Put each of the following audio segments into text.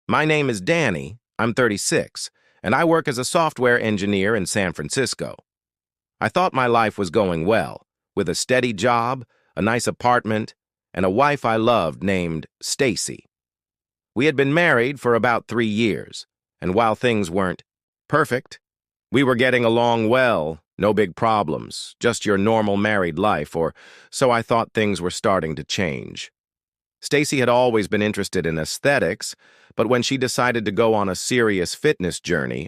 My name is Danny, I'm 36, and I work as a software engineer in San Francisco. I thought my life was going well, with a steady job, a nice apartment, and a wife I loved named Stacy. We had been married for about 3 years, and while things weren't perfect, we were getting along well, no big problems, just your normal married life, or so I thought. Things were starting to change. Stacy had always been interested in aesthetics, but when she decided to go on a serious fitness journey,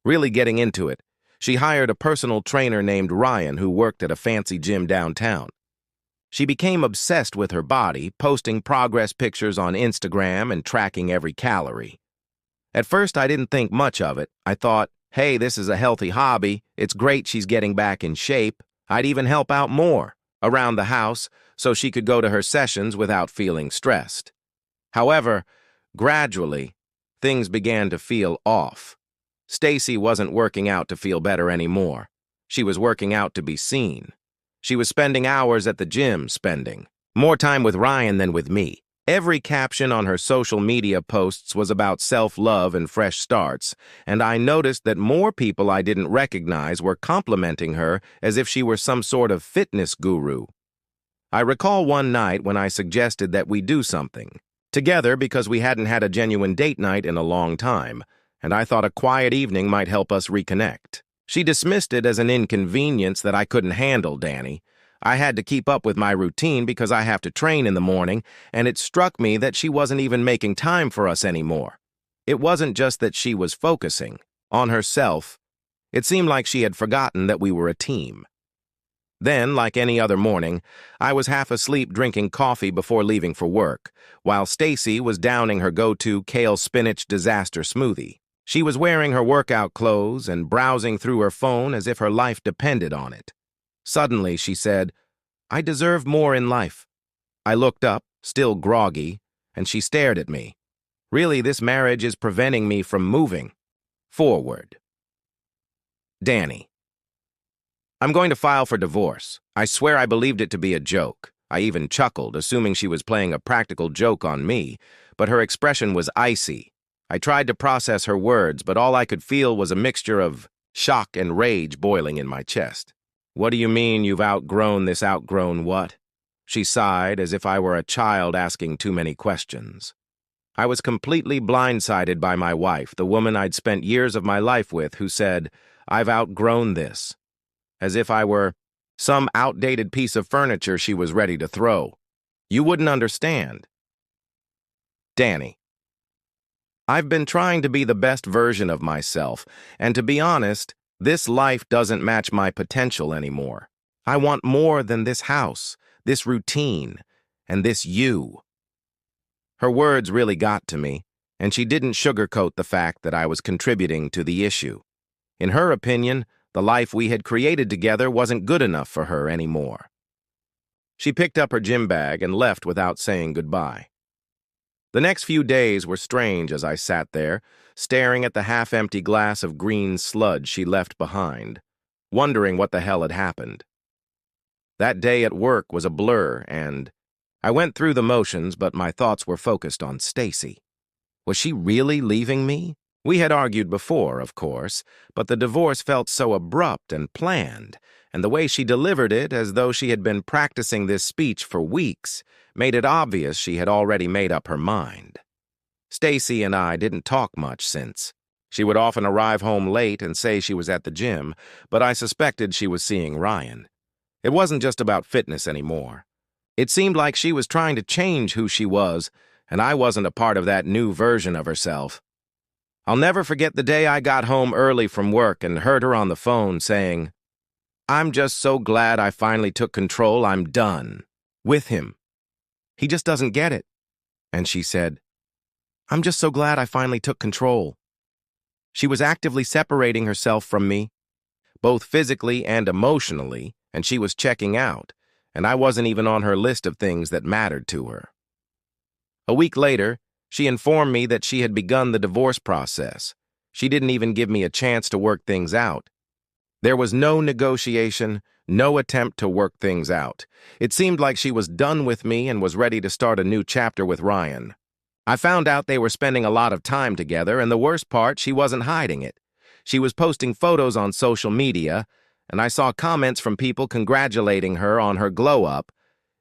really getting into it, she hired a personal trainer named Ryan who worked at a fancy gym downtown. She became obsessed with her body, posting progress pictures on Instagram and tracking every calorie. At first, I didn't think much of it. I thought, hey, this is a healthy hobby. It's great she's getting back in shape. I'd even help out more around the house so she could go to her sessions without feeling stressed. However, gradually, things began to feel off. Stacy wasn't working out to feel better anymore. She was working out to be seen. She was spending hours at the gym, spending more time with Ryan than with me. Every caption on her social media posts was about self-love and fresh starts, and I noticed that more people I didn't recognize were complimenting her as if she were some sort of fitness guru. I recall one night when I suggested that we do something together because we hadn't had a genuine date night in a long time, and I thought a quiet evening might help us reconnect. She dismissed it as an inconvenience that I couldn't handle, Danny. I had to keep up with my routine because I have to train in the morning, and it struck me that she wasn't even making time for us anymore. It wasn't just that she was focusing on herself. It seemed like she had forgotten that we were a team. Then, like any other morning, I was half asleep drinking coffee before leaving for work, while Stacy was downing her go-to kale spinach disaster smoothie. She was wearing her workout clothes and browsing through her phone as if her life depended on it. Suddenly, she said, "I deserve more in life." I looked up, still groggy, and she stared at me. Really, this marriage is preventing me from moving forward. Danny. I'm going to file for divorce. I swear I believed it to be a joke. I even chuckled, assuming she was playing a practical joke on me, but her expression was icy. I tried to process her words, but all I could feel was a mixture of shock and rage boiling in my chest. What do you mean you've outgrown this? Outgrown what? She sighed as if I were a child asking too many questions. I was completely blindsided by my wife, the woman I'd spent years of my life with, who said, "I've outgrown this," as if I were some outdated piece of furniture she was ready to throw. You wouldn't understand. Danny. I've been trying to be the best version of myself, and to be honest, this life doesn't match my potential anymore. I want more than this house, this routine, and this you. Her words really got to me, and she didn't sugarcoat the fact that I was contributing to the issue. In her opinion, the life we had created together wasn't good enough for her anymore. She picked up her gym bag and left without saying goodbye. The next few days were strange as I sat there, staring at the half-empty glass of green sludge she left behind, wondering what the hell had happened. That day at work was a blur, and I went through the motions, but my thoughts were focused on Stacy. Was she really leaving me? We had argued before, of course, but the divorce felt so abrupt and planned, and the way she delivered it, as though she had been practicing this speech for weeks, made it obvious she had already made up her mind. Stacy and I didn't talk much since. She would often arrive home late and say she was at the gym, but I suspected she was seeing Ryan. It wasn't just about fitness anymore. It seemed like she was trying to change who she was, and I wasn't a part of that new version of herself. I'll never forget the day I got home early from work and heard her on the phone saying, "I'm just so glad I finally took control. I'm done with him. He just doesn't get it." And she said, "I'm just so glad I finally took control." She was actively separating herself from me, both physically and emotionally, and she was checking out, and I wasn't even on her list of things that mattered to her. A week later, she informed me that she had begun the divorce process. She didn't even give me a chance to work things out. There was no negotiation, no attempt to work things out. It seemed like she was done with me and was ready to start a new chapter with Ryan. I found out they were spending a lot of time together, and the worst part, she wasn't hiding it. She was posting photos on social media, and I saw comments from people congratulating her on her glow-up.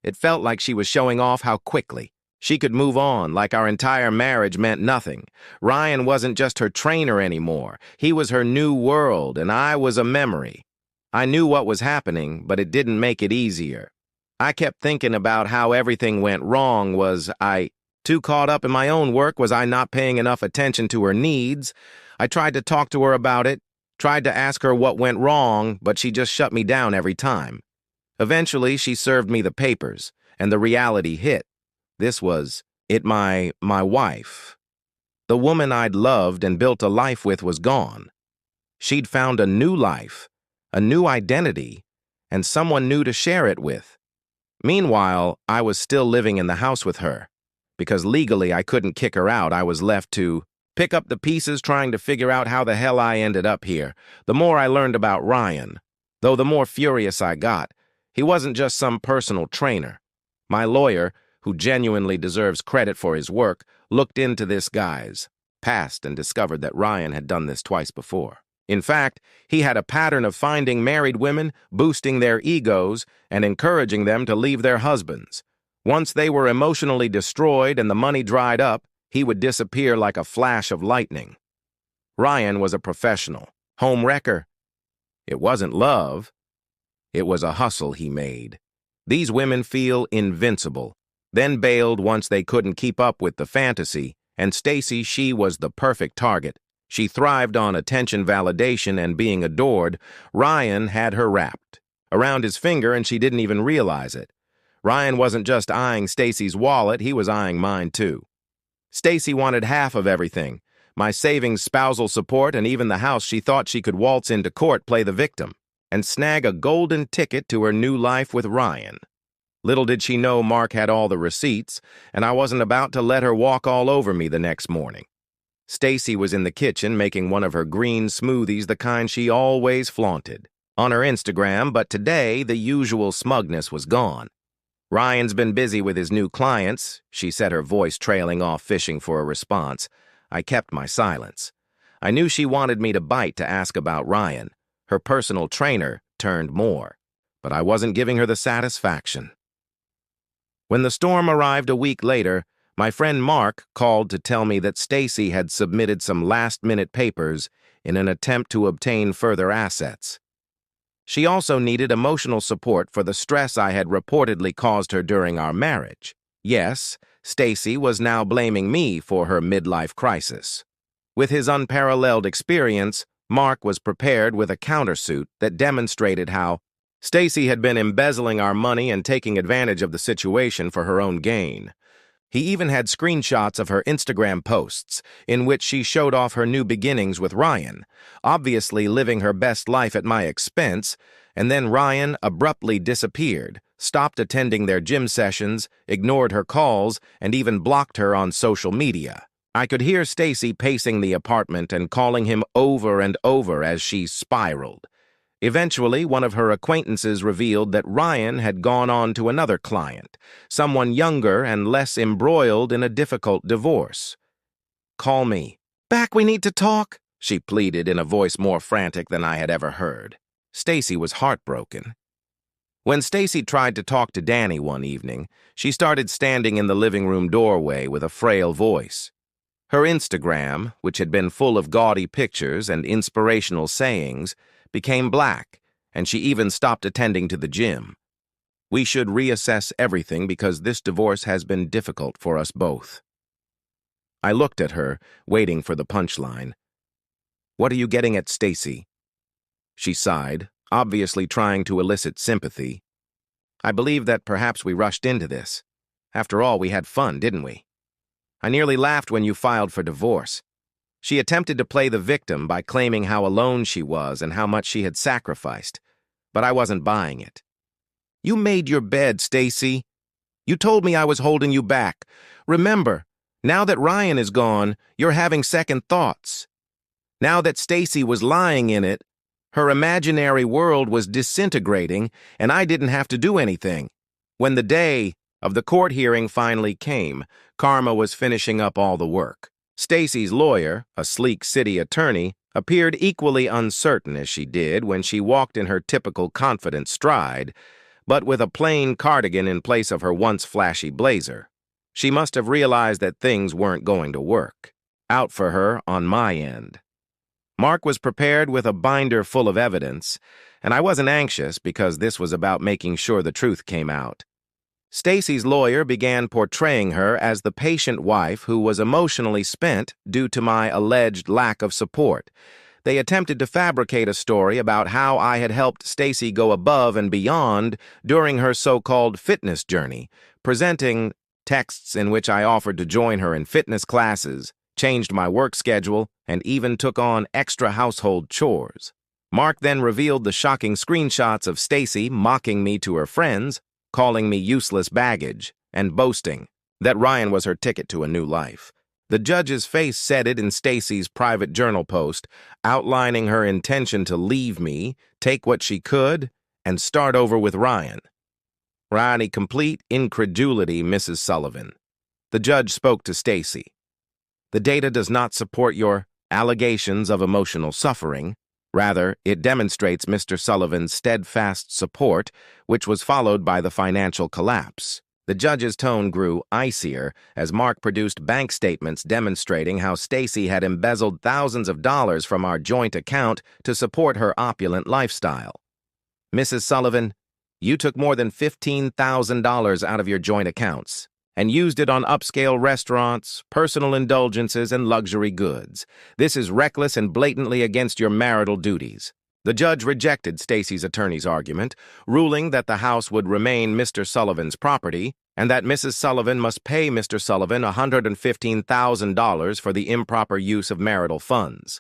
It felt like she was showing off how quickly she could move on, like our entire marriage meant nothing. Ryan wasn't just her trainer anymore. He was her new world, and I was a memory. I knew what was happening, but it didn't make it easier. I kept thinking about how everything went wrong. Was I too caught up in my own work? Was I not paying enough attention to her needs? I tried to talk to her about it, tried to ask her what went wrong, but she just shut me down every time. Eventually, she served me the papers, and the reality hit. This was my wife. The woman I'd loved and built a life with was gone. She'd found a new life, a new identity, and someone new to share it with. Meanwhile, I was still living in the house with her. Because legally I couldn't kick her out, I was left to pick up the pieces, trying to figure out how the hell I ended up here. The more I learned about Ryan, though, the more furious I got. He wasn't just some personal trainer. My lawyer, who genuinely deserves credit for his work, looked into this guy's past and discovered that Ryan had done this twice before. In fact, he had a pattern of finding married women, boosting their egos, and encouraging them to leave their husbands. Once they were emotionally destroyed and the money dried up, he would disappear like a flash of lightning. Ryan was a professional, home wrecker. It wasn't love. It was a hustle he made. These women feel invincible, then bailed once they couldn't keep up with the fantasy, and Stacy, she was the perfect target. She thrived on attention, validation, and being adored. Ryan had her wrapped around his finger, and she didn't even realize it. Ryan wasn't just eyeing Stacy's wallet, he was eyeing mine too. Stacy wanted half of everything, my savings, spousal support, and even the house she thought she could waltz into court, play the victim, and snag a golden ticket to her new life with Ryan. Little did she know Mark had all the receipts, and I wasn't about to let her walk all over me the next morning. Stacy was in the kitchen making one of her green smoothies, the kind she always flaunted on her Instagram, but today the usual smugness was gone. Ryan's been busy with his new clients, she said, her voice trailing off, fishing for a response. I kept my silence. I knew she wanted me to bite to ask about Ryan, her personal trainer turned more, but I wasn't giving her the satisfaction. When the storm arrived a week later, my friend Mark called to tell me that Stacy had submitted some last-minute papers in an attempt to obtain further assets. She also needed emotional support for the stress I had reportedly caused her during our marriage. Yes, Stacy was now blaming me for her midlife crisis. With his unparalleled experience, Mark was prepared with a countersuit that demonstrated how Stacy had been embezzling our money and taking advantage of the situation for her own gain. He even had screenshots of her Instagram posts in which she showed off her new beginnings with Ryan, obviously living her best life at my expense, and then Ryan abruptly disappeared, stopped attending their gym sessions, ignored her calls, and even blocked her on social media. I could hear Stacy pacing the apartment and calling him over and over as she spiraled. Eventually, one of her acquaintances revealed that Ryan had gone on to another client, someone younger and less embroiled in a difficult divorce. "Call me. Back, we need to talk," she pleaded in a voice more frantic than I had ever heard. Stacy was heartbroken. When Stacy tried to talk to Danny one evening, she started standing in the living room doorway with a frail voice. Her Instagram, which had been full of gaudy pictures and inspirational sayings, became black, and she even stopped attending to the gym. We should reassess everything because this divorce has been difficult for us both. I looked at her, waiting for the punchline. "What are you getting at, Stacy?" She sighed, obviously trying to elicit sympathy. "I believe that perhaps we rushed into this. After all, we had fun, didn't we? I nearly laughed when you filed for divorce." She attempted to play the victim by claiming how alone she was and how much she had sacrificed, but I wasn't buying it. "You made your bed, Stacy. You told me I was holding you back. Remember, now that Ryan is gone, you're having second thoughts. Now that Stacy was lying in it, her imaginary world was disintegrating, and I didn't have to do anything. When the day Of the court hearing finally came, Karma was finishing up all the work. Stacy's lawyer, a sleek city attorney, appeared equally uncertain as she did when she walked in her typical confident stride, but with a plain cardigan in place of her once flashy blazer. She must have realized that things weren't going to work out for her on my end. Mark was prepared with a binder full of evidence, and I wasn't anxious because this was about making sure the truth came out. Stacy's lawyer began portraying her as the patient wife who was emotionally spent due to my alleged lack of support. They attempted to fabricate a story about how I had helped Stacy go above and beyond during her so-called fitness journey, presenting texts in which I offered to join her in fitness classes, changed my work schedule, and even took on extra household chores. Mark then revealed the shocking screenshots of Stacy mocking me to her friends, calling me useless baggage, and boasting that Ryan was her ticket to a new life. The judge's face said it in Stacy's private journal post, outlining her intention to leave me, take what she could, and start over with Ryan. Ronnie, complete incredulity, Mrs. Sullivan. The judge spoke to Stacy. The data does not support your allegations of emotional suffering. Rather, it demonstrates Mr. Sullivan's steadfast support, which was followed by the financial collapse. The judge's tone grew icier as Mark produced bank statements demonstrating how Stacy had embezzled thousands of dollars from our joint account to support her opulent lifestyle. Mrs. Sullivan, you took more than $15,000 out of your joint accounts and used it on upscale restaurants, personal indulgences, and luxury goods. This is reckless and blatantly against your marital duties. The judge rejected Stacy's attorney's argument, ruling that the house would remain Mr. Sullivan's property and that Mrs. Sullivan must pay Mr. Sullivan $115,000 for the improper use of marital funds.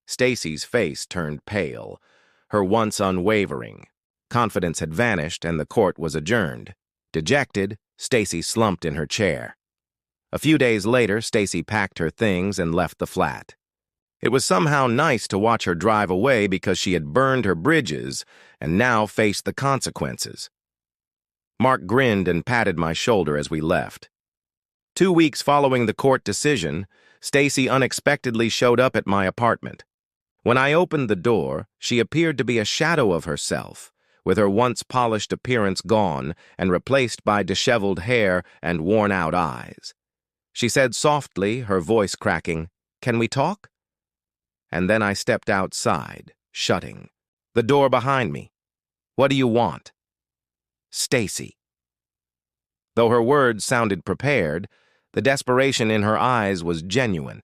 Stacy's face turned pale, her once unwavering confidence had vanished, and the court was adjourned. Dejected, Stacy slumped in her chair. A few days later, Stacy packed her things and left the flat. It was somehow nice to watch her drive away because she had burned her bridges and now faced the consequences. Mark grinned and patted my shoulder as we left. 2 weeks following the court decision, Stacy unexpectedly showed up at my apartment. When I opened the door, she appeared to be a shadow of herself, with her once polished appearance gone and replaced by disheveled hair and worn-out eyes. She said softly, her voice cracking, "Can we talk?" And then I stepped outside, shutting the door behind me. "What do you want?" "Stacy." Though her words sounded prepared, the desperation in her eyes was genuine.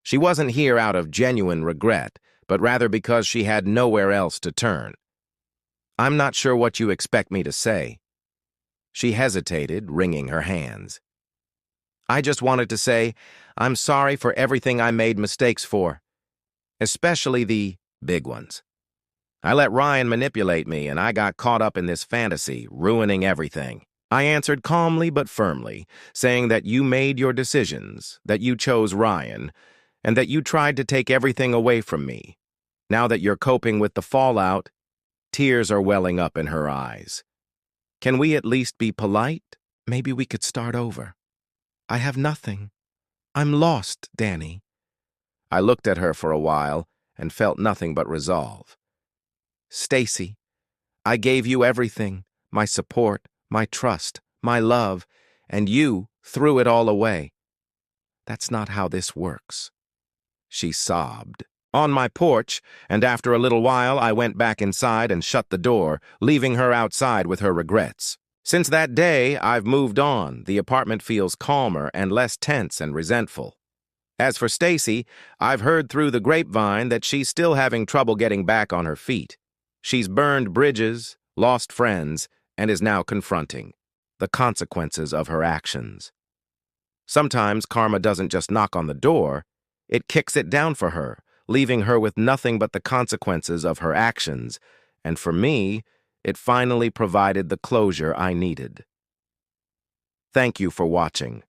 She wasn't here out of genuine regret, but rather because she had nowhere else to turn. "I'm not sure what you expect me to say." She hesitated, wringing her hands. "I just wanted to say, I'm sorry for everything I made mistakes for, especially the big ones. I let Ryan manipulate me, and I got caught up in this fantasy, ruining everything." I answered calmly but firmly, saying that you made your decisions, that you chose Ryan, and that you tried to take everything away from me. Now that you're coping with the fallout, tears are welling up in her eyes. "Can we at least be polite? Maybe we could start over. I have nothing. I'm lost, Danny." I looked at her for a while and felt nothing but resolve. "Stacy, I gave you everything, my support, my trust, my love, and you threw it all away. That's not how this works." She sobbed. On my porch, and after a little while I went back inside and shut the door, leaving her outside with her regrets. Since that day, I've moved on. The apartment feels calmer and less tense and resentful. As for Stacy, I've heard through the grapevine that she's still having trouble getting back on her feet. She's burned bridges, lost friends, and is now confronting the consequences of her actions. Sometimes karma doesn't just knock on the door, it kicks it down for her, leaving her with nothing but the consequences of her actions, and for me, it finally provided the closure I needed. Thank you for watching.